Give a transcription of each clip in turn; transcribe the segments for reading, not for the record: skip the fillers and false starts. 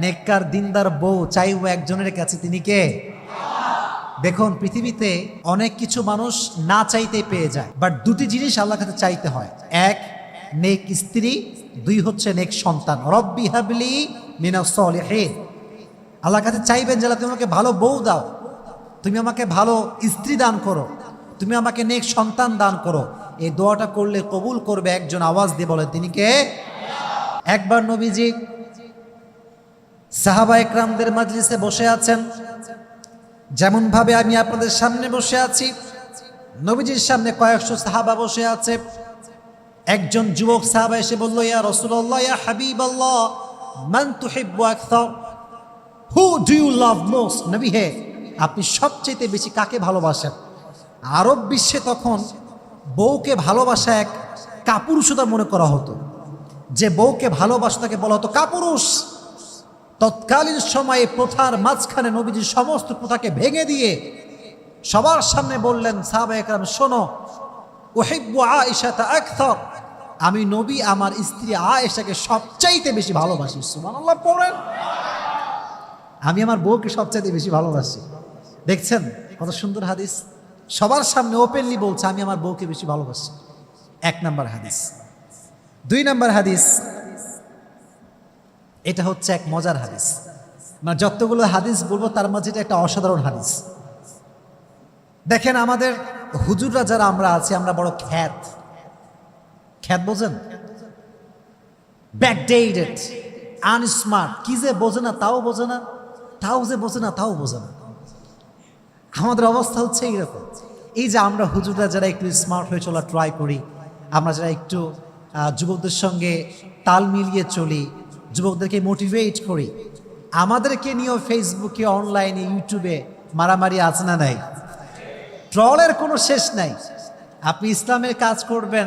নেককার দিনদার বউ চাইবো একজনের কাছে, তিনি কে? দেখুন, পৃথিবীতে অনেক কিছু মানুষ না চাইতেই পেয়ে যায়, বাট দুটি জিনিস আল্লাহর কাছে চাইতে হয়। এক, নেক স্ত্রী। দুই হচ্ছে নেক সন্তান। রব্বি হাবলি মিনাস সলিহিন। আল্লাহর কাছে চাইবেন যে তুমি আমাকে ভালো বউ দাও, তুমি আমাকে ভালো স্ত্রী দান করো, তুমি আমাকে নেক সন্তান দান করো। এই দোয়াটা করলে কবুল করবে একজন, আওয়াজ দিয়ে বলেন তিনি কে? একবার নবীজি সাহাবা একরামদের মাজলিসে বসে আছেন, যেমন ভাবে আমি আপনাদের সামনে বসে আছি। নবীজির সামনে কয়েকশো সাহাবা বসে আছে। একজন যুবক সাহাবা এসে বলল, ইয়া রাসূলুল্লাহ, ইয়া হাবিবাল্লাহ, মান তুহিব্বু আকসার, who do you love most? নবী হে, আপনি সবচেয়ে বেশি কাকে ভালোবাসেন? আরব বিশ্বে তখন বউকে ভালোবাসা এক কাপুরুষতা মনে করা হতো। যে বউকে ভালোবাসা তাকে বলা হতো কাপুরুষ। তৎকালীন সময়ে প্রথার মাঝখানে নবীজি সমস্ত প্রথাকে ভেঙে দিয়ে সবার সামনে বললেন, সাহাবা একরাম শোনো, উহিব্বু আয়েশাতা আকসার, আমি নবী আমার স্ত্রী আয়েশাকে সবচাইতে বেশি ভালোবাসি। সুবহানাল্লাহ পড়েন। আমি আমার বউকে সবচাইতে বেশি ভালোবাসি। দেখছেন কত সুন্দর হাদিস, সবার সামনে ওপেনলি বলছে আমি আমার বউকে বেশি ভালোবাসি। এক নাম্বার হাদিস। দুই নাম্বার হাদিস, এটা হচ্ছে এক মজার হাদিস, মানে যতগুলো হাদিস বলবো তার মাঝে এটা একটা অসাধারণ হাদিস। দেখেন, আমাদের হুজুররা যারা আমরা আছি, আমরা বড় খ্যাত বোঝেন, ব্যাকডেটেড, আনস্মার্ট, কি যে বোঝে না তাও বোঝে না, তাও যে বোঝে না তাও বোঝে না। আমাদের অবস্থা হচ্ছে এইরকম। এই যে আমরা হুজুররা যারা একটু স্মার্ট হয়ে চলা ট্রাই করি, আমরা যারা একটু যুবকদের সঙ্গে তাল মিলিয়ে চলি, যুবকদেরকে মোটিভেট করি, আমাদেরকে নিয়েও ফেসবুকে, অনলাইনে, ইউটিউবে মারামারি আছে না নাই? ট্রলের কোনো শেষ নাই। আপনি ইসলামের কাজ করবেন,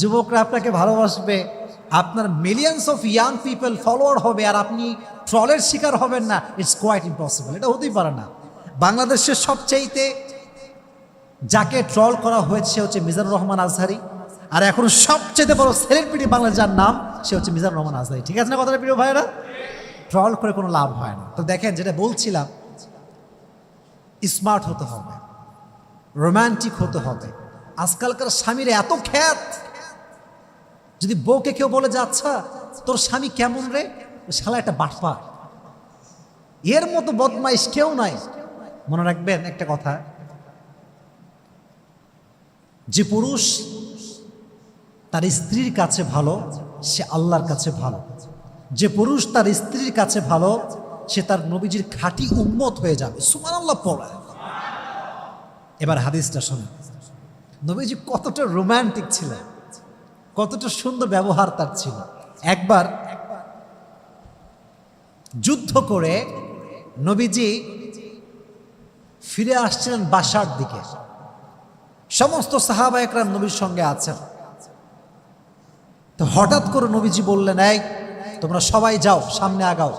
যুবকরা আপনাকে ভালোবাসবে, আপনার millions of young people follower হবে, আর আপনি ট্রলের শিকার হবেন না। ইটস কোয়াইট ইম্পসিবল, এটা হতেই পারে না। বাংলাদেশের সবচাইতে যাকে ট্রল করা হয়েছে হচ্ছে মিজানুর রহমান আজহারি, আর এখন সবচেয়ে বড় সেলিব্রিটি বাংলাদেশ যার নাম, সে হচ্ছে মিজানুর রহমান আজহারি। ঠিক আছে না কথাটা প্রিয় ভাইরা? ট্রল করে কোনো লাভ হয় না। তো দেখেন, যেটা বলছিলাম, স্মার্ট হতে হবে, রোমান্টিক হতে হবে। আজকালকার স্বামীর এত খ্যাত, যদি বউকে কেউ বলে যে আচ্ছা তোর স্বামী কেমন রে, শালা একটা বাটপার, এর মতো বদমাইশ কেউ নাই। মনে রাখবেন একটা কথা, যে পুরুষ তার স্ত্রীর কাছে ভালো, সে আল্লাহর কাছে ভালো। যে পুরুষ তার স্ত্রীর কাছে ভালো, সে তার নবীজির খাঁটি উম্মত হয়ে যাবে। সুবহানাল্লাহ পড়া। এবার হাদিসটা শুনুন, নবীজি কতটা রোমান্টিক ছিলেন, কতটা সুন্দর ব্যবহার তার ছিল। একবার যুদ্ধ করে নবীজি ফিরে আসছিলেন বাসার দিকে, সমস্ত সাহাবা একরাম নবীর সঙ্গে আছেন। তো হঠাৎ করে নবীজি বললেন, এই তোমরা সবাই যাও, সামনে আগাও,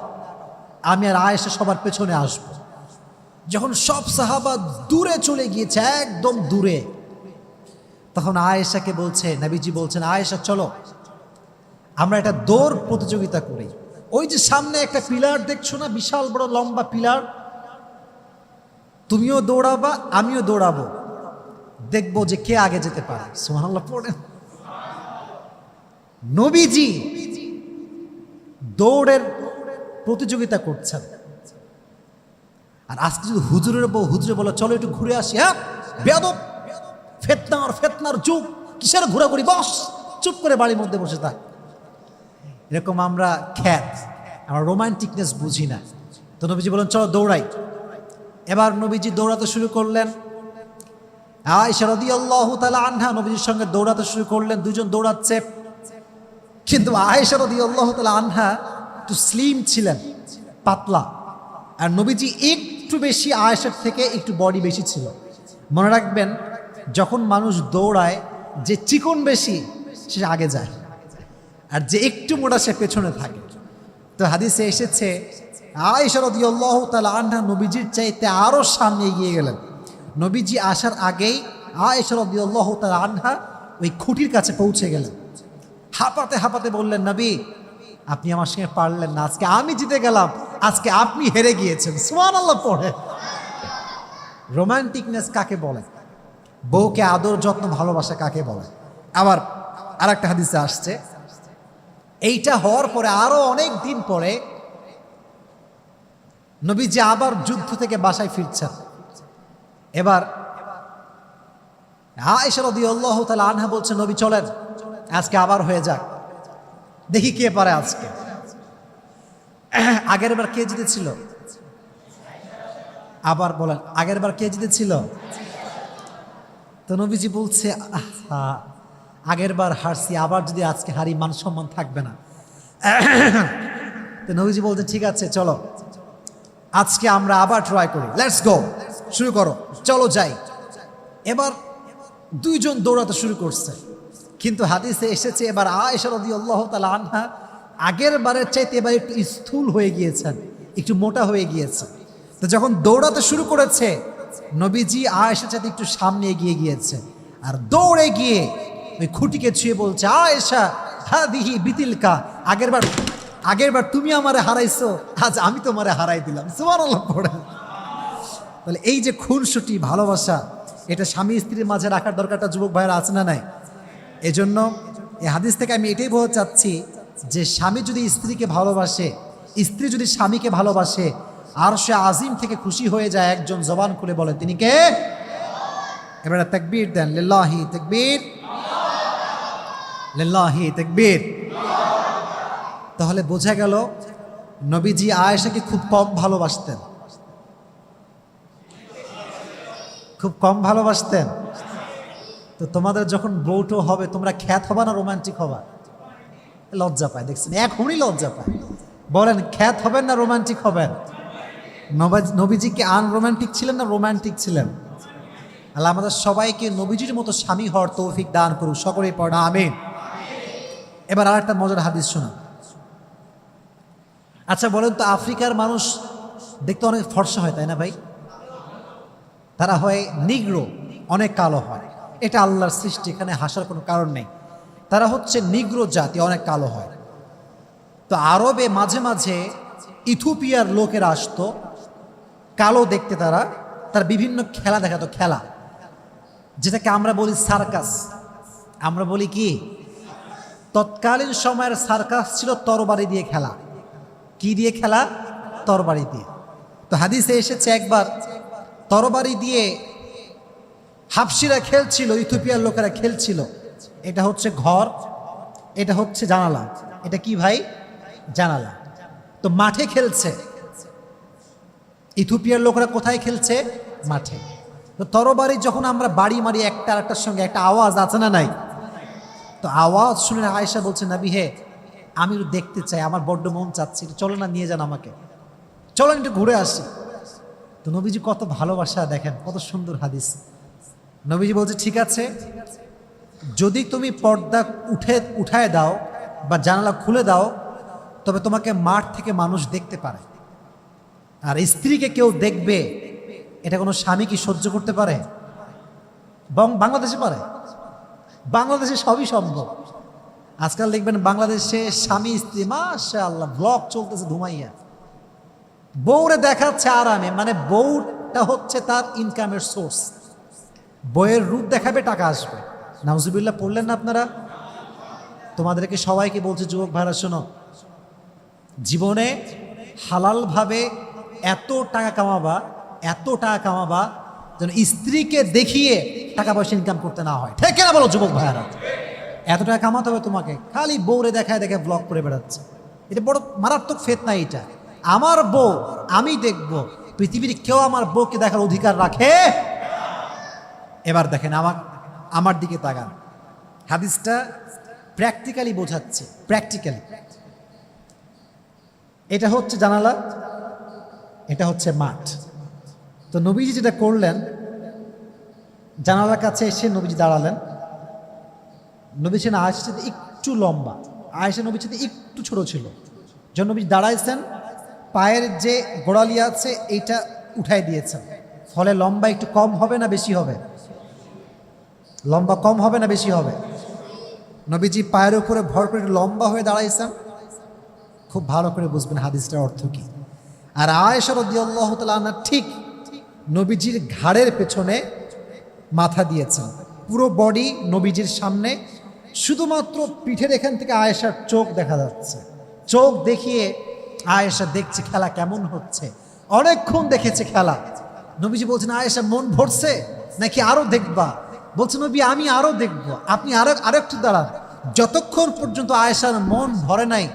আমি আর আয়েশা সবার পেছনে আসব। যখন সব সাহাবা দূরে চলে গিয়েছে, একদম দূরে, তখন আয়েশাকে বলছে, নবীজি বলছেন, আয়েশা চলো আমরা একটা দৌড় প্রতিযোগিতা করি। ওই যে সামনে একটা পিলার দেখছো না, বিশাল বড় লম্বা পিলার, তুমিও দৌড়াবা আমিও দৌড়াবো, দেখবো যে কে আগে যেতে পারে। সুবহানাল্লাহ পড়েন। নবীজি দৌড়ের প্রতিযোগিতা করছেন, আর আজকে যদি হুজুরে বলে চলো একটু ঘুরে আসি, হ্যাঁ বেয়াদব, ফেতনার যুগ, কিসের ঘোরাঘুরি, বস চুপ করে বাড়ির মধ্যে বসে থাক। এরকম আমরা খ্যাত, আমরা রোমান্টিকনেস বুঝি না। তো নবীজি বলেন চলো দৌড়াই। এবার নবীজি দৌড়াতে শুরু করলেন। আয়েশা রাদিয়াল্লাহু তাআলা আনহা নবীজির সঙ্গে দৌড়াতে শুরু করলেন। দুজন দৌড়াচ্ছে, কিন্তু আয়েশা রাদিয়াল্লাহু তাআলা আনহা একটু স্লিম ছিলেন, পাতলা, আর নবীজি একটু বেশি, আয়েশার থেকে একটু বডি বেশি ছিল। মনে রাখবেন, যখন মানুষ দৌড়ায়, যে চিকন বেশি সে আগে যায়, আর যে একটু মোটা সে পেছনে থাকে। তো হাদিসে এসেছে আয়েশা রাদিয়াল্লাহু তাআলা আনহা নবীজির চাইতে আরো সামনে এগিয়ে গেলেন। নবীজি আসার আগেই আয়েশা রাদিয়াল্লাহু তাআলা আনহা ওই খুঁটির কাছে পৌঁছে গেলেন। হাঁপাতে হাঁপাতে বললেন, নবী আপনি আমার সঙ্গে পারলেন না, আজকে আমি জিতে গেলাম, আজকে আপনি হেরে গিয়েছেন। সুবহানাল্লাহ পড়ে। রোমান্টিকনেস কাকে বলে? বউকে আদর যত্ন ভালোবাসা কাকে বলে? আবার আরেকটা হাদিসে আসছে, এইটা হওয়ার পরে আরো অনেক দিন পরে নবীজি আবার যুদ্ধ থেকে বাসায় ফিরছেন। এবার আয়েশা রাদিয়াল্লাহু তাআলা আনহা বলছে, নবী চলেন আজকে আবার হয়ে যাক, দেখি কে পারে আজকে। আগের বার কে জিতেছিল? আবার বলেন, আগের বার কে জিতেছিল? তো নবীজি বলছে, আগের বার হারছি, আবার যদি আজকে হারি মান সম্মান থাকবে না। তো নবীজি বলছে, ঠিক আছে চলো আজকে আমরা আবার ট্রাই করি, লেটস গো, শুরু করো, চলো যাই। এবার দুইজন দৌড়াতে শুরু করছে, কিন্তু হাদিসে এসেছে এবার আয়েশা রাদিয়াল্লাহু তাআলা আনহা আগের বারের চাইতে এবার একটু স্থূল হয়ে গিয়েছেন, একটু মোটা হয়ে গিয়েছে। তো যখন দৌড়াতে শুরু করেছে, নবীজি আয়েশার চাইতে একটু সামনে এগিয়ে গিয়েছে, আর দৌড়ে গিয়ে ওই খুঁটিকে ছুঁয়ে বলছে, আয়েশা হাদিহি বিতিলকা, আগেরবার তুমি আমারে হারাইছো, আজ আমি তোমারে হারাই দিলাম। সুবহানাল্লাহ পড়ে। তাহলে এই যে খুনসুটি ভালোবাসা, এটা স্বামী স্ত্রীর মাঝে রাখার দরকারটা যুবক ভাইয়েরা আছে না নাই? এজন্য এই হাদিস থেকে আমি এটাই বলতে চাচ্ছি যে স্বামী যদি স্ত্রীকে ভালোবাসে, স্ত্রী যদি স্বামীকে ভালোবাসে, আর সে আজিম থেকে খুশি হয়ে যায়, একজন জবান খুলে বলে তিনি কে? এবারে তাকবীর দেন, লিল্লাহি তাকবীর, লিল্লাহি তাকবীর। তাহলে বোঝা গেল নবীজি আয়েশাকে খুব কম ভালোবাসতেন, খুব কম ভালোবাসতেন। তো তোমাদের যখন বউটো হবে, তোমরা খ্যাত হবা না রোমান্টিক হবা? লজ্জা পায়, দেখছেন এখনই লজ্জা পায়। বলেন, খ্যাত হবেন না রোমান্টিক হবেন? নবীজি কি আনরোমান্টিক ছিলেন না রোমান্টিক ছিলেন? আল্লাহ আমাদের সবাইকে নবীজির মতো স্বামী হওয়ার তৌফিক দান করুক, সকলেই পড়া আমিন। এবার আর একটা মজার হাদিস শোনা। আচ্ছা বলেন তো, আফ্রিকার মানুষ দেখতে অনেক ফর্সা হয়, তাই না ভাই? তারা হয় নিগ্রো, অনেক কালো হয়, এটা আল্লাহর সৃষ্টি, এখানে হাসার কোনো কারণ নেই। তারা হচ্ছে নিগ্রো জাতি, অনেক কালো হয়। তো আরবে মাঝে মাঝে ইথিওপিয়ার লোকেরা আসতো, কালো দেখতে, তার বিভিন্ন খেলা দেখাতো, খেলা যেটাকে আমরা বলি সার্কাস। আমরা বলি কি? তৎকালীন সময়ের সার্কাস ছিল তরবারি দিয়ে খেলা। কি দিয়ে খেলা? তরবারি দিয়ে। তো হাদিসে এসেছে একবার তরবারি দিয়ে হাবশিরা খেলছিল, ইথিওপিয়ার লোকেরা খেলছিল। এটা হচ্ছে ঘর, এটা হচ্ছে জানালা। এটা কি ভাই? জানালা। তো মাঠে খেলছে। ইথিওপিয়ার লোকেরা কোথায় খেলছে? মাঠে। তো তরবারি যখন আমরা বাড়ি মারি একটা আরেকটার সঙ্গে, একটা আওয়াজ আছে না নাই? তো আওয়াজ শুনে আয়েশা বলছে, নবী হে, আমি একটু দেখতে চাই, আমার বড্ড মন চাচ্ছে, চলো না, নিয়ে যান আমাকে, চলেন একটু ঘুরে আসি। তো নবীজি কত ভালোবাসা, দেখেন কত সুন্দর হাদিস। নবীজি বলছে, ঠিক আছে, যদি তুমি পর্দা উঠায় দাও বা জানালা খুলে দাও, তবে তোমাকে মাঠ থেকে মানুষ দেখতে পারে। আর স্ত্রীকে কেউ দেখবে, এটা কোনো স্বামী কি সহ্য করতে পারে? বাংলাদেশে পারে? বাংলাদেশে সবই সম্ভব। আজকাল দেখবেন বাংলাদেশে স্বামী স্ত্রী মাশাআল্লাহ ব্লগ চলতেছে ধুমাইয়া, বউরে দেখাচ্ছে আরামে, মানে বউটা হচ্ছে তার ইনকামের সোর্স। বউয়ের রূপ দেখাবে, টাকা আসবে। নাউজুবিল্লাহ পড়লেন না আপনারা? তোমাদেরকে সবাইকে বলছে, যুবক ভাইরা শোনো, জীবনে হালালভাবে এত টাকা কামাবা যেন স্ত্রীকে দেখিয়ে টাকা পয়সা ইনকাম করতে না হয়। ঠিক না বলো যুবক ভাইয়ারা? এত টাকা কামাতে হবে তোমাকে, খালি বউরে দেখায় ব্লগ করে বেড়াচ্ছে। এটা বড় মারাত্মক ফিতনা। এটা আমার বউ, আমি দেখব, পৃথিবীর কেউ আমার বউকে দেখার অধিকার রাখে? এবার দেখেন আমার দিকে তাকান, হাদিসটা প্র্যাকটিক্যালি বোঝাচ্ছে। প্র্যাকটিক্যালি এটা হচ্ছে জানালা, এটা হচ্ছে মাঠ। তো নবীজি যেটা করলেন, জানালার কাছে এসে নবীজি দাঁড়ালেন। নবী ছিলেন আয়েশার সাথে একটু লম্বা, আয়েশা নবীর সাথে একটু ছোট ছিল। যখন নবী দাঁড়াইছেন, পায়ের যে গোড়ালি আছে এইটা উঠাই দিয়েছেন, ফলে লম্বা একটু কম হবে না বেশি হবে? লম্বা কম হবে না বেশি হবে? নবীজি পায়ের উপরে ভর করে লম্বা হয়ে দাঁড়াইছেন। খুব ভালো করে বুঝবেন হাদিসটার অর্থ কি। আর আয়েশা রাদিয়াল্লাহু তাআলা আনহা ঠিক নবীজির ঘাড়ের পেছনে মাথা দিয়েছেন, পুরো বডি নবীজির সামনে, শুধুমাত্র পিঠের এখান থেকে আয়েশার চোখ দেখা যাচ্ছে। চোখ দেখিয়ে আয়েশা দেখছে খেলা কেমন হচ্ছে, অনেকক্ষণ দেখেছে খেলা। নবীজি বলছেন, আয়েশা মন ভরছে নাকি আরো দেখবা? বলছে, নবী আমি আরো দেখব, আপনি আরেকটু দাঁড়ান। যতক্ষণ পর্যন্ত আয়েশার মন ভরে নাই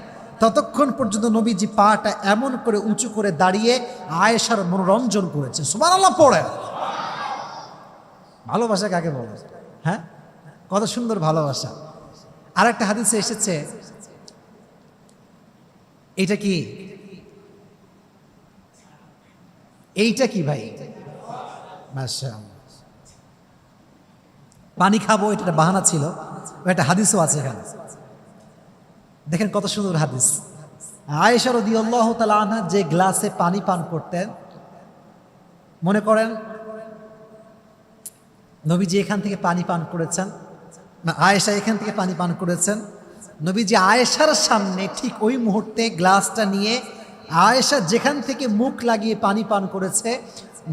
ততক্ষণ পর্যন্ত নবীজি পাটা এমন করে উঁচু করে দাঁড়িয়ে আয়েশার মনোরঞ্জন করেছে। সুবহানাল্লাহ পড়ে। ভালোবাসা কাকে বলে? হ্যাঁ, কত সুন্দর ভালোবাসা। আর একটা হাদিসে এসেছে, এইটা কি, এইটা কি ভাই? মাশাআল্লাহ। পানি খাবো এটা বাহানা ছিল, একটা হাদিসও আছে এখানে। দেখেন কত সুন্দর হাদিস। আয়েশা রাদিয়াল্লাহু তাআলা আনহা যে গ্লাসে পানি পান করতেন, মনে করেন নবীজি এখান থেকে পানি পান করেছেন, না আয়েশা এখান থেকে পানি পান করেছেন, নবীজি আয়েশার সামনে ঠিক ওই মুহূর্তে গ্লাসটা নিয়ে আয়েশা যেখান থেকে মুখ লাগিয়ে পানি পান করেছে,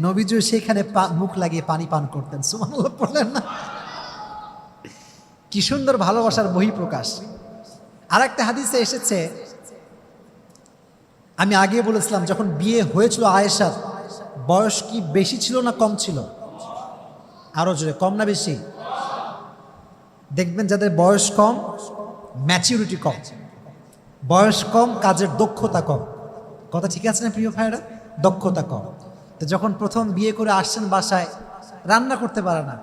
নবীজিও সেখানে মুখ লাগিয়ে পানি পান করতেন। সুবহানাল্লাহ বললেন না? কি সুন্দর ভালোবাসার বহিঃপ্রকাশ। আর একটা হাদিসে এসেছে, আমি আগে বলেছিলাম যখন বিয়ে হয়েছিল আয়েশার বয়স কি বেশি ছিল না কম ছিল? আরো জোরে, কম না বেশি? দেখবেন যাদের বয়স কম ম্যাচিউরিটি কম, বয়স কম কাজের দক্ষতা কম। কথা ঠিক আছে না প্রিয় ভাইরা? দক্ষতা কম। তো যখন প্রথম বিয়ে করে আসছেন বাসায়, রান্না করতে পারে না,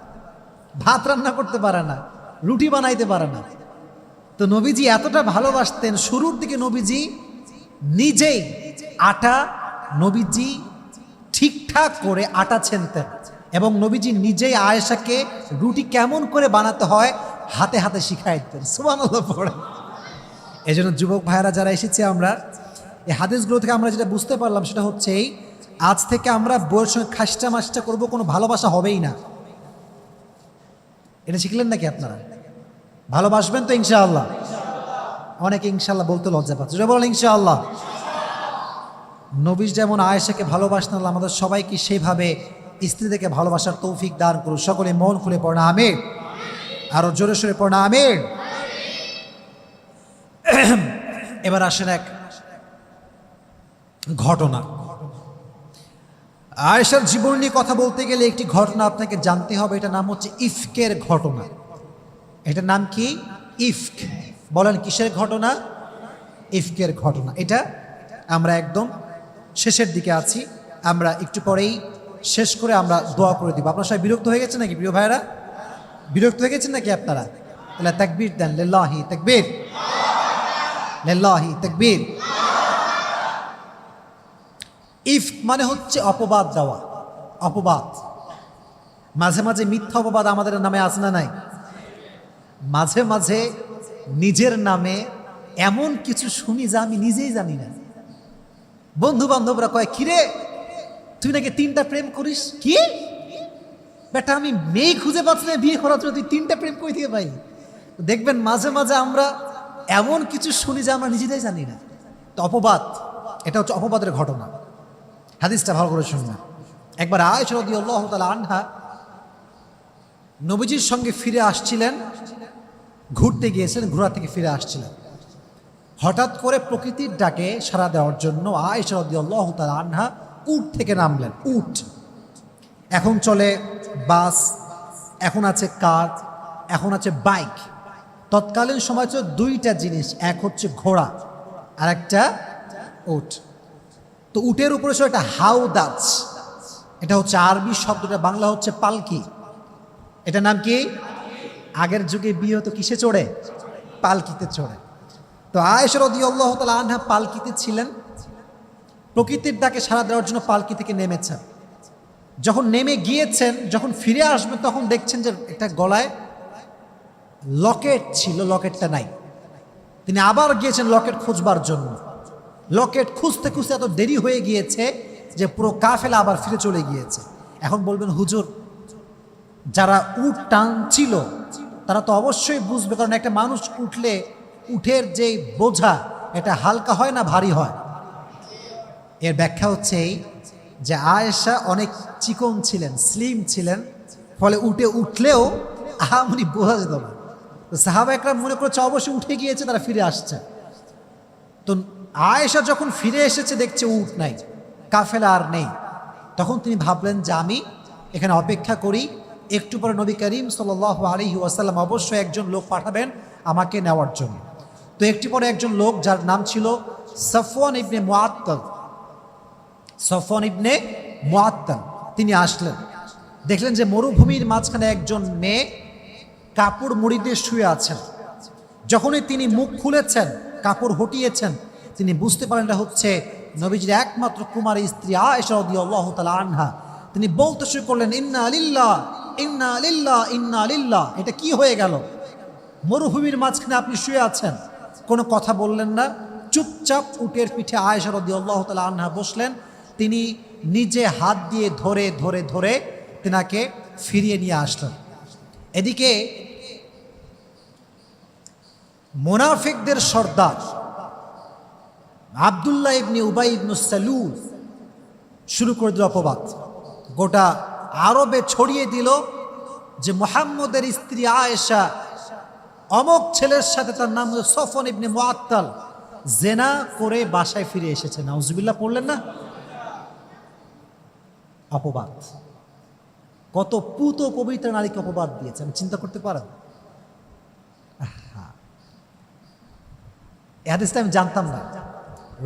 ভাত রান্না করতে পারে না, রুটি বানাইতে পারে না। তো নবীজি এতটা ভালোবাসতেন, শুরুর দিকে নবীজি নিজেই আটা, নবীজি ঠিকঠাক করে আটা ছেনতেন এবং নবীজি নিজেই আয়েশাকে রুটি কেমন করে বানাতে হয় হাতে হাতে শিখাই দিতেন। সুবহানাল্লাহ পড়ে। এই জন্য যুবক ভাইয়েরা যারা এসেছে, আমরা এই হাদিসগুলো থেকে আমরা যেটা বুঝতে পারলাম সেটা হচ্ছে এই, আজ থেকে আমরা বউয়ের সঙ্গে খাসটা মাসটা করবো, কোনো ভালোবাসা হবেই না। এটা শিখলেন নাকি আপনারা? ভালোবাসবেন তো ইনশাআল্লাহ? অনেকে ইনশাআল্লাহ বলতে লজ্জা পাচ্ছে, যেটা বলেন ইনশাআল্লাহ। নবী যেমন আয়েশাকে ভালোবাসতেন, আল্লাহ আমাদের সবাইকে সেইভাবে স্ত্রীদেরকে ভালোবাসার তৌফিক দান করুন। সকলে মন খুলে পড়না আমিন, আরো জোরে সোরে পড়না আমিন। এবার আসেন এক ঘটনা। আয়েশার জীবন নিয়ে কথা বলতে গেলে একটি ঘটনা আপনাকে জানতে হবে, এটা নাম হচ্ছে ইফকের ঘটনা। এটার নাম কি? ইফক। বলেন কিসের ঘটনা? ইফকের ঘটনা। এটা আমরা একদম শেষের দিকে আছি, আমরা একটু পরেই শেষ করে আমরা দোয়া করে দিব। আপনারা সবাই বিরক্ত হয়ে গেছেন নাকি প্রিয় ভাইরা? বিরক্ত হয়ে গেছেন নাকি আপনারা? তাহলে তাকবীর দেন, লিল্লাহি তাকবীর, লিল্লাহি তাকবীর। ইফক মানে হচ্ছে অপবাদ দেওয়া, অপবাদ। মাঝে মাঝে মিথ্যা অপবাদ আমাদের নামে আছে না নাই? মাঝে মাঝে নিজের নামে এমন কিছু শুনি যা আমি নিজেই জানি না। বন্ধু বান্ধবরা কয়, কিরে তুই নাকি 3টা প্রেম করিস? কি বেটা, আমি মেয়ে খুঁজে পাচ্ছি না বিয়ে করার জন্য, তুই 3টা প্রেম কই থেকে পাই? দেখবেন মাঝে মাঝে আমরা এমন কিছু শুনি যা আমরা নিজেরাই জানি না। তো অপবাদ, এটা হচ্ছে অপবাদের ঘটনা। হাদিসটা ভালো করে শুনবেন। একবার আয়েশা রাদিয়াল্লাহু তাআলা আনহা নবীজির সঙ্গে ফিরে আসছিলেন, ঘুরতে গিয়েছিলেন, ঘোরা থেকে ফিরে আসছিলেন। হঠাৎ করে প্রকৃতির ডাকে সাড়া দেওয়ার জন্য আয়েশা রাদিয়াল্লাহু তাআলা আনহা উট থেকে নামলেন। উট, এখন চলে বাস, এখন আছে কার, এখন আছে বাইক। তৎকালীন সময় ছিল 2টা জিনিস, এক হচ্ছে ঘোড়া আর একটা উট। তো উটের উপরে ছিল একটা হাউদাজ, এটা হচ্ছে আরবি শব্দটা, বাংলা হচ্ছে পালকি। এটা নাম কি? আগের যুগে বিয়ে হতো কিসে চড়ে? পালকিতে চড়ে। তো আয়েশা রাদিয়াল্লাহু তাআলা আনহা পালকিতে ছিলেন, প্রকৃতির ডাকে সাড়া দেওয়ার জন্য পালকি থেকে নেমেছেন। যখন নেমে গিয়েছেন, যখন ফিরে আসবেন তখন দেখছেন যে একটা গলায় লকেট ছিল, লকেটটা নাই। তিনি আবার গিয়েছেন লকেট খুঁজবার জন্য। লকেট খুঁজতে খুঁজতে এত দেরি হয়ে গিয়েছে যে পুরো কাফেলা আবার ফিরে চলে গিয়েছে। এখন বলবেন, হুজুর যারা উট টানছিল তারা তো অবশ্যই বুঝবে, কারণ একটা মানুষ উঠলে উঠের যে বোঝা এটা হালকা হয় না ভারী হয়? এর ব্যাখ্যা হচ্ছে এই যে আয়েশা অনেক চিকন ছিলেন, স্লিম ছিলেন, ফলে উঠলেও আহামরি বোঝা যেত না। তো সাহাবা একরাম মনে করছে অবশ্যই উঠে গিয়েছে, তারা ফিরে আসছে। তো আয়েশা যখন ফিরে এসেছে দেখছে উট নাই, কাফেলা আর নেই, তখন তিনি ভাবলেন যে আমি এখানে অপেক্ষা করি, একটু পরে নবী করিম সাল্লাল্লাহু আলাইহি ওয়াসাল্লাম অবশ্যই একজন লোক পাঠাবেন আমাকে নেওয়ার জন্য। তো একটু পরে একজন লোক, যার নাম ছিল সফওয়ান ইবনে মুআত্তাল, সফওয়ান ইবনে মুআত্তাল, তিনি আসলেন। দেখলেন যে মরুভূমির মাঝখানে একজন মেয়ে কাপড় মুড়ি দিয়ে শুয়ে আছেন। যখনই তিনি মুখ খুলেছেন, কাপড় হটিয়েছেন, তিনি বুঝতে পারেন এটা হচ্ছে নবীজির একমাত্র কুমারী স্ত্রী আয়েশা রাদিয়াল্লাহু তাআলা আনহা। তিনি বলতে শুরু করলেন, ইন্না লিল্লাহ ইন্না লিল্লাহ ইন্না লিল্লাহ। এটা কি হয়ে গেল? মরুভূমির মাঝখানে আপনি শুয়ে আছেন, কোনো কথা বললেন না, চুপচাপ উটের পিঠে আয়েশা রাদিয়াল্লাহু তাআলা আনহা বসলেন। তিনি নিজে হাত দিয়ে ধরে ধরে ধরে তিনাকে ফিরিয়ে নিয়ে আসলেন। এদিকে মুনাফিকদের সর্দার আব্দুল্লাহ ইবনে উবাই ইবনে সালুল শুরু করে দিল অপবাদ, গোটা আরবে ছড়িয়ে দিল যে মুহাম্মদের স্ত্রী আয়েশা অমক ছেলের সাথে, তার নাম হলো সফওয়ান ইবনে মুআত্তাল, জেনা করে বাসায় ফিরে এসেছে। নাউজুবিল্লাহ পড়লেন না? অপবাদ, কত পুত পবিত্র নারীকে অপবাদ দিয়েছে, আমি চিন্তা করতে পারেন? এই হাদিসটা আমি জানতাম না,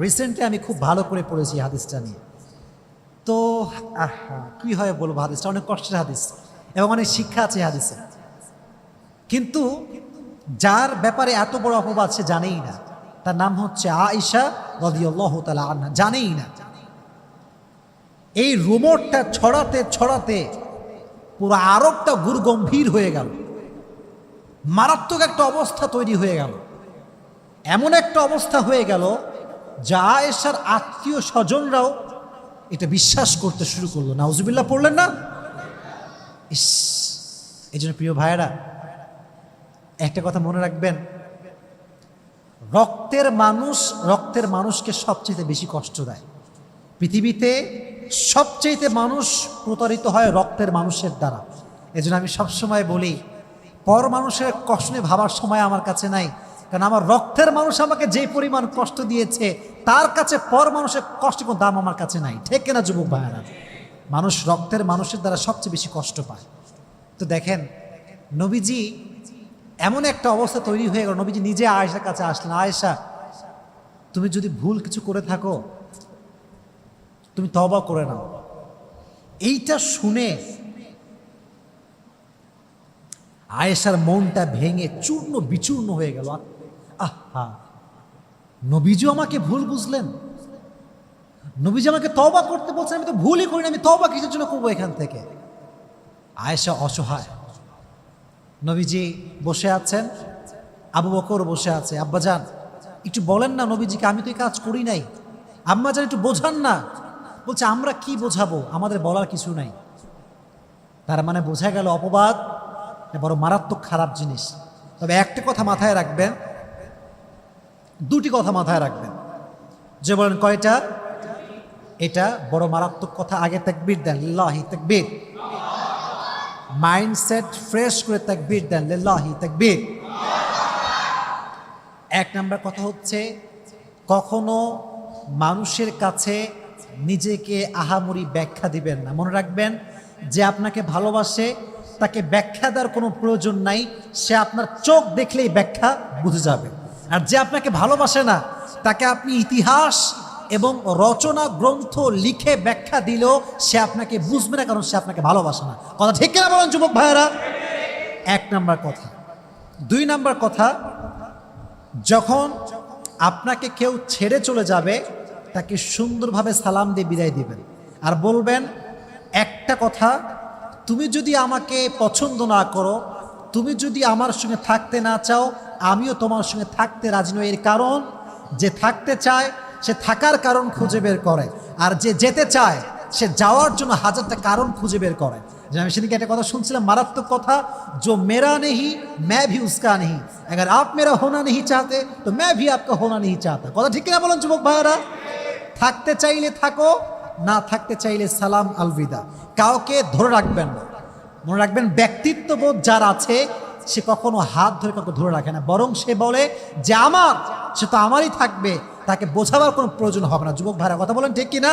রিসেন্টলি আমি খুব ভালো করে পড়েছি হাদিসটা নিয়ে। তো কি হয় বলবো, হাদিসটা অনেক কষ্টের হাদিস এবং অনেক শিক্ষা আছে হাদিসে। কিন্তু যার ব্যাপারে এত বড় অপবাদ সে জানেই না, তার নাম হচ্ছে আয়েশা রাদিয়াল্লাহু তাআলা আনহা, জানেই না। এই রুমরটা ছড়াতে ছড়াতে পুরো আরবটা গুরুগম্ভীর হয়ে গেল, মারাত্মক একটা অবস্থা তৈরি হয়ে গেল। এমন একটা অবস্থা হয়ে গেল যা আয়েশার আত্মীয় স্বজনরাও এটা বিশ্বাস করতে শুরু করলো। নাউজুবিল্লাহ পড়লেন না? ইস, এই জন্য প্রিয় ভাইয়েরা, একটা কথা মনে রাখবেন, রক্তের মানুষকে সবচেয়ে বেশি কষ্ট দেয়। পৃথিবীতে সবচেয়ে মানুষ প্রতারিত হয় রক্তের মানুষের দ্বারা। এজন্য আমি সবসময় বলি, পর মানুষের কষ্ট নিয়ে ভাবার সময় আমার কাছে নাই, কারণ আমার রক্তের মানুষ আমাকে যে পরিমাণ কষ্ট দিয়েছে তার কাছে পর মানুষের কষ্ট কোনো দাম আমার কাছে নাই। ঠিক কিনা যুবক ভাইয়েরা? মানুষ রক্তের মানুষের দ্বারা সবচেয়ে বেশি কষ্ট পায়। তো দেখেন, নবীজি এমন একটা অবস্থা তৈরি হয়ে গেল, নবীজি নিজে আয়েশার কাছে আসলেন, আয়েশা তুমি যদি ভুল কিছু করে থাকো তুমি তওবা করে নাও। এইটা শুনে আয়েশার মনটা ভেঙে চূর্ণ বিচূর্ণ হয়ে গেল। আহা, নবীজি আমাকে ভুল বুঝলেন, নবীজি আমাকে তওবা করতে বলছেন, আমি তো ভুলই করি না, আমি তওবা কিসের জন্য করবো এখান থেকে? আয়েশা অসহায়। নবীজি বসে আছেন, আবু বকর বসে আছে। আব্বাজান একটু বলেন না নবীজিকে, আমি তো এই কাজ করি নাই। আম্মাজান একটু বোঝান না। বলছে আমরা কি বোঝাবো, আমাদের বলার কিছু নাই। তার মানে বোঝা গেল অপবাদ বড় মারাত্মক খারাপ জিনিস। তবে একটা কথা মাথায় রাখবেন, দুটি কথা মাথায় রাখবেন। যে বলেন কয়টা? এটা বড় মারাত্মক কথা। আগে তাকবীর দেন, লিল্লাহি তাকবীর। মাইন্ডসেট ফ্রেশ করে তাকবীর দেন, লিল্লাহি তাকবীর। এক নাম্বার কথা হচ্ছে, কখনো মানুষের কাছে নিজেকে আহামরি ব্যাখ্যা দিবেন না। মনে রাখবেন, যে আপনাকে ভালোবাসে তাকে ব্যাখ্যা দেওয়ার কোনো প্রয়োজন নাই, সে আপনার চোখ দেখলেই ব্যাখ্যা বুঝে যাবে। আর যে আপনাকে ভালোবাসে না তাকে আপনি ইতিহাস এবং রচনা গ্রন্থ লিখে ব্যাখ্যা দিলেও সে আপনাকে বুঝবে না, কারণ সে আপনাকে ভালোবাসে না। কথা ঠিক কিনা বলেন যুবক ভাইয়েরা? এক নাম্বার কথা। দুই নাম্বার কথা, যখন আপনাকে কেউ ছেড়ে চলে যাবে তাকে সুন্দরভাবে সালাম দিয়ে বিদায় দিবেন, আর বলবেন একটা কথা, তুমি যদি আমাকে পছন্দ না করো, তুমি যদি আমার সঙ্গে থাকতে না চাও, আমিও তোমার সঙ্গে থাকতে রাজি নই। এর কারণ, যে থাকতে চায় সে থাকার কারণ খুঁজে বের করে, আর যে যেতে চায় সে যাওয়ার জন্য হাজারটা কারণ খুঁজে বের করে। যে আমি সেদিকে একটা কথা শুনছিলাম, মারাত্মক কথা, जो मेरा नहीं मैं भी उसका नहीं, अगर आप मेरा होना नहीं चाहते तो मैं भी आपका होना नहीं चाहता। কথা ঠিক কিনা বলেন যুবক ভাইরা? থাকতে চাইলে থাকো, না থাকতে চাইলে সালাম আলবিদা। কাউকে ধরে রাখবেন না। মনে রাখবেন, ব্যক্তিত্ববোধ যার আছে সে কখনো হাত ধরে কাউকে ধরে রাখে না, বরং সে বলে যে আমার, সে তো আমারই থাকবে, তাকে বোঝাবার কোনো প্রয়োজন হবে না। যুবক ভাইরা কথা বলেন ঠিক কিনা?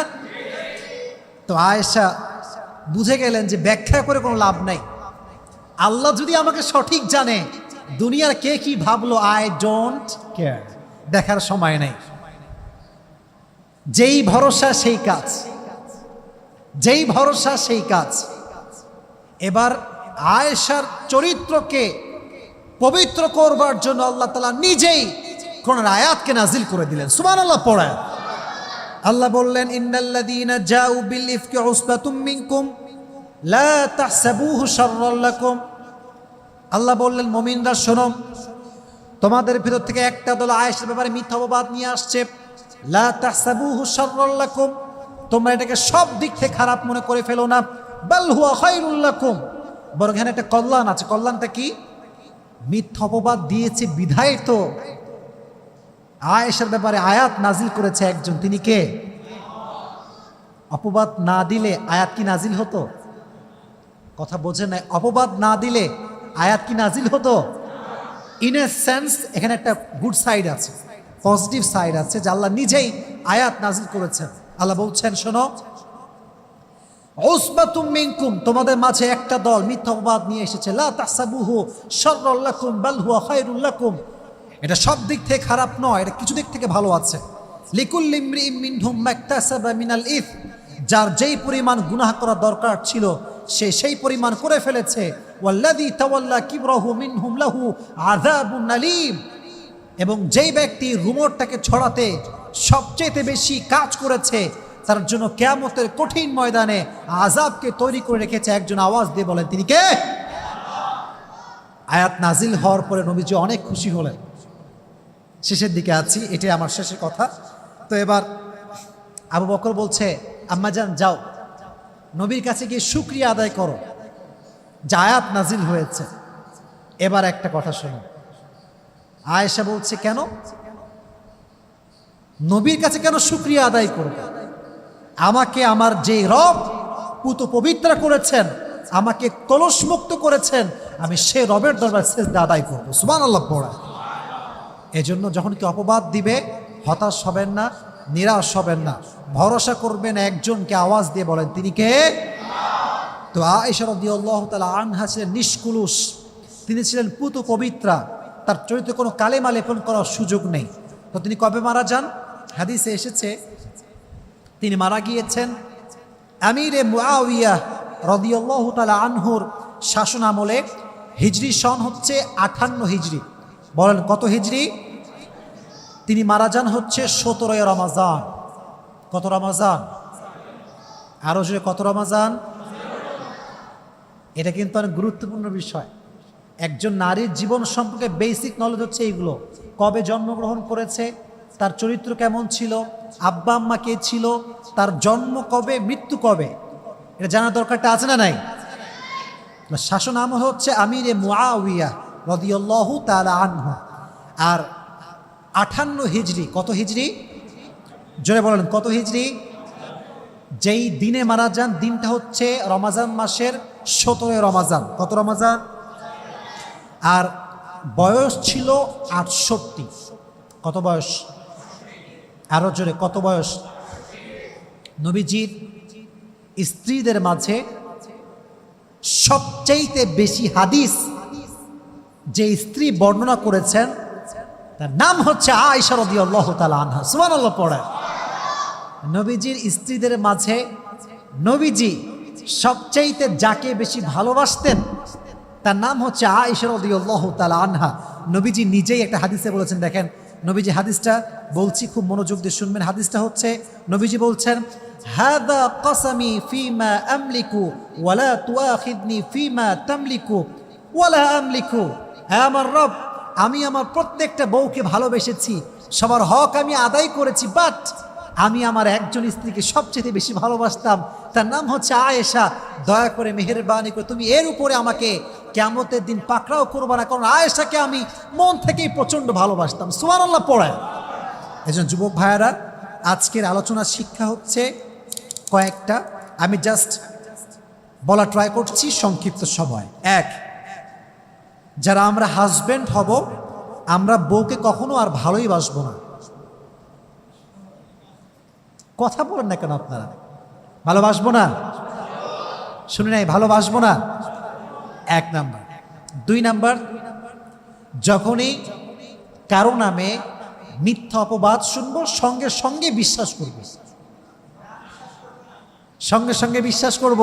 তো আয়েশা বুঝে গেলেন যে ব্যাখ্যা করে কোনো লাভ নাই, আল্লাহ যদি আমাকে সঠিক জানে, দুনিয়ার কে কি ভাবলো আই ডোন্ট কেয়ার, দেখার সময় নেই। যেই ভরসা সেই কাজ, যেই ভরসা সেই কাজ। এবার আয়েশার চরিত্রকে পবিত্র করবার জন্য আল্লাহ তাআলা নিজেই কোরআনের আয়াতকে নাজিল করে দিলেন। সুবহানাল্লাহ পড়ে আল্লাহ বললেন, ইন্নাল্লাযীনা জাউ বিল ইফকি উসবাতুম মিনকুম লা তাহসাবুহু শাররাল লাকুম। আল্লাহ বললেন, মুমিনরা শোনো, তোমাদের ভিতর থেকে একটা দল আয়েশার ব্যাপারে মিথ্যা অপবাদ নিয়ে আসছে। লা তাহসাবুহু শাররাল লাকুম, তোমরা এটাকে সব দিক থেকে খারাপ মনে করে ফেলো না। বাল হুয়া খায়রুল লাকুম, বরং এখানে একটা কল্যাণ আছে। কল্যাণটা কি? মিথ্যা অপবাদ দিয়েছে বিধায় তো আয়েশার ব্যাপারে আয়াত নাজিল করেছে একজন, তিনি কে? অপবাদ না দিলে আয়াত কি নাজিল হতো? কথা বোঝে না। অপবাদ না দিলে আয়াত কি নাজিল হতো? ইন এ সেন্স এখানে একটা গুড সাইড আছে, পজিটিভ সাইড আছে, যে আল্লাহ নিজেই আয়াত নাজিল করেছেন। আল্লাহ বলছেন, শোনো, উসবাতুম মিনকুম, তোমাদের মাঝে একটা দল মিথ্যা অপবাদ নিয়ে এসেছে। লা তাহসাবুহু শাররাল লাকুম বাল হুয়া খায়রুল লাকুম, এটা সব দিক থেকে খারাপ নয়, এটা কিছু দিক থেকে ভালো আছে। লিকুল্লি ইমরিইম মিনহুম মাকতাসাবা মিনাল ইথ, যার যেই পরিমাণ গুনাহ করা দরকার ছিল সে সেই পরিমাণ করে ফেলেছে। ওয়াল্লাযী তাওয়াল্লা কিবরাহু মিনহুম লাহু আযাবুন আলীম, এবং যেই ব্যক্তি রুমরটাকে ছড়াতে সবচেয়ে বেশি কাজ করেছে তার জন্য কিয়ামতের কঠিন ময়দানে আযাবকে তৈরি করে রেখেছে। একজন আওয়াজ দিয়ে বলেন, তিনি কে? আয়াত নাজিল হওয়ার পরে নবীজি অনেক খুশি হলেন। শেষের দিকে আছি, এটাই আমার শেষের কথা। তো এবার আবু বকর বলছে, আম্মাজান যাও, নবীর কাছে গিয়ে শুকরিয়া আদায় করো যে আয়াত নাজিল হয়েছে। এবার একটা কথা শোনো, আয়েশা বলছে, কেন নবীর কাছে কেন শুকরিয়া আদায় করবে? আমাকে আমার যে রব পুত পবিত্র করেছেন, আমাকে কলসমুক্ত করেছেন, আমি সে রবের দরবারে সিজদা আদায় করবো। সুবহানাল্লাহ পড়া। এজন্য যখন কি অপবাদ দিবে, হতাশ হবেন না, নিরাশ হবেন না, ভরসা করবেন একজনকে। আওয়াজ দিয়ে বলেন, তিনি কে? তো আয়েশা রাদিয়াল্লাহু তাআলা আনহা ছিলেন নিষ্কুলুষ, তিনি ছিলেন পুত পবিত্রা, তার চরিত্রে কোনো কালেমা লেপন করার সুযোগ নেই। তো তিনি কবে মারা যান? হাদিসে এসেছে তিনি মারা গিয়েছেন আমিরে মুআবিয়া রাদিয়াল্লাহু তাআলা আনহুর শাসন আমলে। হিজরি সন হচ্ছে 58 হিজরি। বলেন কত হিজরি? তিনি মারা যান হচ্ছে 17 রমাজান। কত রমাজান? আরো জোরে কত রমাজান? এটা কিন্তু অনেক গুরুত্বপূর্ণ বিষয়। একজন নারীর জীবন সম্পর্কে বেসিক নলেজ হচ্ছে এইগুলো। কবে জন্মগ্রহণ করেছে, তার চরিত্র কেমন ছিল, আব্বা আম্মা কে ছিল, তার জন্ম কবে, মৃত্যু কবে, এটা জানার দরকারটা আছে না নাই? শাসন আমল হচ্ছে আমিরে মুআবিয়া রাদিয়াল্লাহু তাআলা আনহু। আর 58 হিজরি। কত হিজরি? জোরে বলেন কত হিজরি? যেই দিনে মারা যান দিনটা হচ্ছে রমাজান মাসের 17 রমাজান। কত রমাজান? আর বয়স ছিল 68। কত বয়স? আরো জোরে কত বয়স? নবীজির স্ত্রীদের মাঝে সবচাইতে বেশি হাদিস যে স্ত্রী বর্ণনা করেছেন তার নাম হচ্ছে আয়েশা রাদিয়াল্লাহু তাআলা আনহা। সুবহানাল্লাহ পড়ে। নবীজির স্ত্রীদের মাঝে নবীজি সবচাইতে যাকে বেশি ভালোবাসতেন তার নাম হচ্ছে আয়েশা রাদিয়াল্লাহু তাআলা আনহা। নবীজি নিজেই একটা হাদিসে বলেছেন, দেখেন নবীজি হাদিসটা বলছি, খুব মনোযোগ দিয়ে শুনবেন। হাদিসটা হচ্ছে নবীজি বলছেন, হাদা কসমি ফিমা আমলিকু ওয়ালা তুআখিদনি ফিমা তামলিকু ওয়ালা আমলিকু। হ্যাঁ আমার রব, আমি আমার প্রত্যেকটা বউকে ভালোবেসেছি, সবার হক আমি আদায় করেছি, বাট আমি আমার একজন স্ত্রীকে সবচেয়ে বেশি ভালোবাসতাম, তার নাম হচ্ছে আয়েশা। দয়া করে মেহেরবানি করে তুমি এর উপরে আমাকে কিয়ামতের দিন পাকড়াও করবা না, কারণ আয়েশাকে আমি মন থেকেই প্রচণ্ড ভালোবাসতাম। সুবহানাল্লাহ পড়ায়। এজন্য যুবক ভাইয়ারা, আজকের আলোচনার শিক্ষা হচ্ছে কয়েকটা, আমি জাস্ট বলা ট্রাই করছি সংক্ষিপ্ত সময়। এক, যারা আমরা হাজব্যান্ড হব, আমরা বউকে কখনো আর ভালোই বাসবো না। কথা বলেন না কেন আপনারা? ভালোবাসবো না? শুনে নাই, ভালোবাসবো না, এক নাম্বার। দুই নাম্বার, যখনই কারো নামে মিথ্যা অপবাদ শুনবো, সঙ্গে সঙ্গে বিশ্বাস করব, সঙ্গে সঙ্গে বিশ্বাস করব।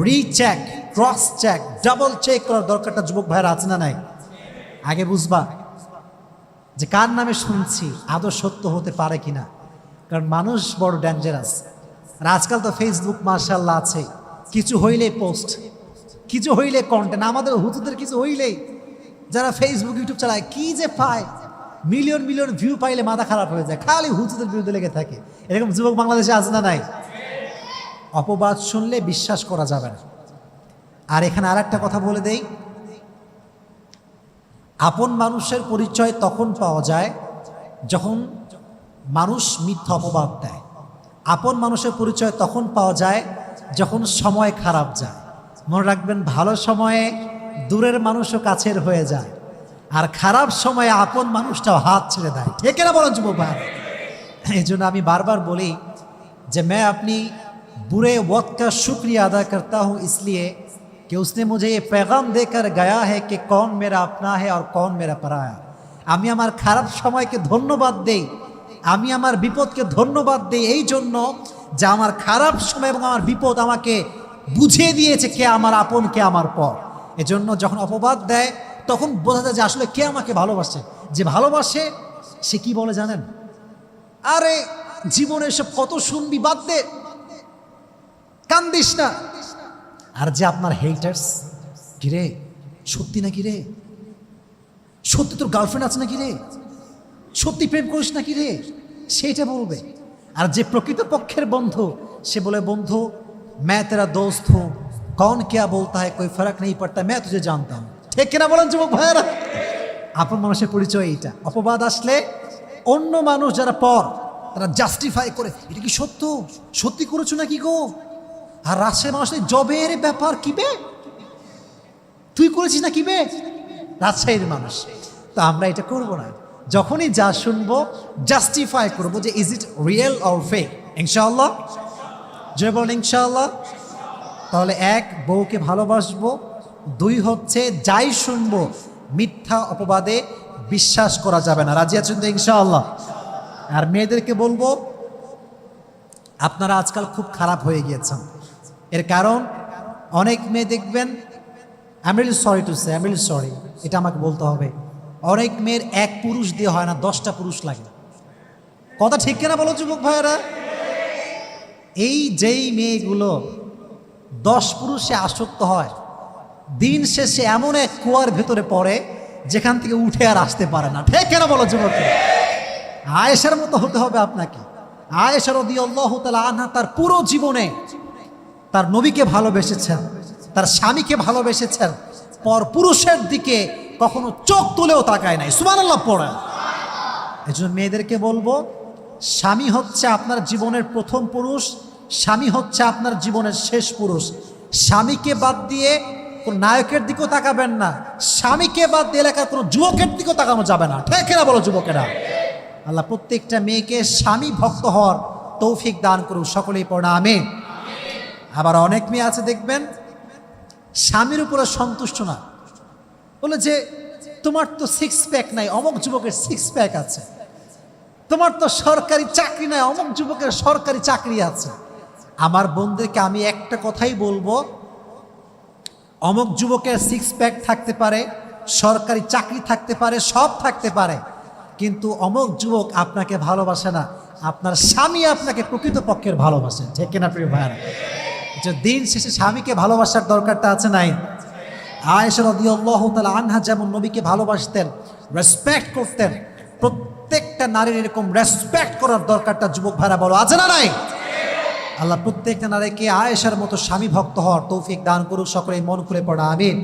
Recheck, cross check, double check করার দরকারটা যুবক ভাইয়ের আছে না নাই? আগে বুঝবা যে কার নামে শুনছি আদৌ সত্য হতে পারে কিনা, কারণ মানুষ বড় ডেঞ্জারাস। আর আজকাল তো ফেসবুক মাশাআল্লাহ আছে, কিছু হইলেই পোস্ট, কিছু হইলে কন্টেন্ট। আমাদের হুজুরদের কিছু হইলেই, যারা ফেসবুক ইউটিউব চালায়, কি যে পায়, মিলিয়ন মিলিয়ন ভিউ পাইলে মাথা খারাপ হয়ে যায়, খালি হুজুরদের বিরুদ্ধে লেগে থাকে। এরকম যুবক বাংলাদেশে আছে না নাই? অপবাদ শুনলে বিশ্বাস করা যাবে না। আর এখানে আর একটা কথা বলে দেই, আপন মানুষের পরিচয় তখন পাওয়া যায় যখন মানুষ মিথ্যা অপবাদ দেয়। আপন মানুষের পরিচয় তখন পাওয়া যায় যখন সময় খারাপ যায়। মনে রাখবেন, ভালো সময়ে দূরের মানুষও কাছের হয়ে যায়, আর খারাপ সময়ে আপন মানুষটাও হাত ছেড়ে দেয়। ঠিক না বলেন যুবক ভাই? এই জন্য আমি বারবার বলি যে मैं अपनी बुरे वक्त का शुक्रिया अदा करता हूँ इसलिए कि उसने मुझे ये पैगाम देकर गया है कि कौन मेरा अपना है और कौन मेरा पराया। আমি আমার খারাপ সময়কে ধন্যবাদ দেই, আমি আমার বিপদকে ধন্যবাদ দেই এই জন্য যে আমার খারাপ সময় এবং আমার বিপদ আমাকে বুঝিয়ে দিয়েছে কে আমার আপন, কে আমার পর। এজন্য যখন অপবাদ দেয় তখন বোঝা যায় যে আসলে কে আমাকে ভালোবাসে। যে ভালোবাসে সে কি বলে জানেন? আরে জীবনে এসব কত শুনবি, বাদ দে, কান্দিস না। আর যে আপনার হেটার্স, কিরে সত্যি নাকি রে, সত্যি তোর গার্লফ্রেন্ড আছে নাকি রে, সত্যি প্রেম করিস নাকি রে, সেইটা বলবে। আর যে প্রকৃত পক্ষের বন্ধু, সে বলে বন্ধু मैं तेरा दोस्त हूं, कौन क्या बोलता है कोई फर्क नहीं पड़ता, मैं तुझे जानता हूं। ঠিক কিনা বলেন যুবক ভাইয়েরা? আপন মানুষের পরিচয় এইটা। অপবাদ আসলে অন্য মানুষ যারা পর, তারা জাস্টিফাই করে, এটা কি সত্য, সত্যি করেছো নাকি গো? আর রাজশাহীর মানুষ জবের ব্যাপার, কি বে তুই করেছিস না কি বে, রাজশাহীর মানুষ। তো আমরা এটা করব না, যখনই যা শুনবো জাস্টিফাই করবো যে is it real or fake. ইনশাআল্লাহ, যে বলেন ইনশাআল্লাহ। তাহলে এক, বউকে ভালোবাসবো। দুই হচ্ছে যাই শুনবো মিথ্যা অপবাদে বিশ্বাস করা যাবে না। রাজি আছেন তো ইনশাআল্লাহ? আর মেয়েদেরকে বলবো, আপনারা আজকাল খুব খারাপ হয়ে গিয়েছেন। এর কারণ অনেক মেয়ে দেখবেন, I am really sorry to say, I am really sorry, এটা আমাকে বলতে হবে, অনেক মেয়ের এক পুরুষ দিয়ে হয় না, 10টা পুরুষ লাগে। কথা ঠিক কিনা বলো যুবক ভাইয়েরা? এই যেই মেয়েগুলো 10 পুরুষে আসক্ত হয়, দিন শেষে এমন এক কুয়ার ভেতরে পড়ে যেখান থেকে উঠে আর আসতে পারে না। ঠিক কেন বলো যুবক? আয়েশার মতো হতে হবে আপনাকে। আয়েশা রাদিয়াল্লাহু তাআলা আনহা তার পুরো জীবনে তার নবীকে ভালোবেসেছেন, তার স্বামীকে ভালোবেসেছেন, পর পুরুষের দিকে কখনো চোখ তুলেও তাকায় নাই। সুবহানাল্লাহ পড়ে। এজন্য মেয়েদেরকে বলবো, স্বামী হচ্ছে আপনার জীবনের প্রথম পুরুষ, স্বামী হচ্ছে আপনার জীবনের শেষ পুরুষ। স্বামীকে বাদ দিয়ে কোন নায়কের দিকেও তাকাবেন না, স্বামীকে বাদ দিয়ে এলাকার কোনো যুবকের দিকেও তাকানো যাবে না। ঠিক কিনা বলো যুবকেরা? আল্লাহ প্রত্যেকটা মেয়েকে স্বামী ভক্ত হওয়ার তৌফিক দান করুন, সকলেই পড়া আমিন। আবার অনেক মেয়ে আছে দেখবেন স্বামীর উপরে সন্তুষ্ট না, বলে যে তোমার তো 6 প্যাক নাই, অমুক যুবকের 6 প্যাক আছে, তোমার তো সরকারি চাকরি নাই, অমুক যুবকের সরকারি চাকরি আছে। আমার বোনদেরকে আমি একটা কথাই বলবো, অমুক যুবকের 6 প্যাক থাকতে পারে, সরকারি চাকরি থাকতে পারে, সব থাকতে পারে, কিন্তু অমুক যুবক আপনাকে ভালোবাসে না, আপনার স্বামী আপনাকে প্রকৃত পক্ষের ভালোবাসে। ঠিক কিনা প্রিয় ভাইরা? দিন শেষে স্বামীকে ভালোবাসার দরকারটা আছে নাই? আয়েশা রাদিয়াল্লাহু তাআলা আনহা যেমন নবীকে ভালোবাসতেন, রেসপেক্ট করতেন, প্রত্যেকটা নারীর এরকম রেসপেক্ট করার দরকারটা যুবক ভাইরা বলো, আছে না নাই? আল্লাহ প্রত্যেকটা নারীকে আয়েশার মতো স্বামী ভক্ত হওয়ার তৌফিক দান করুক, সকলে মন খুলে পড়া আমিন।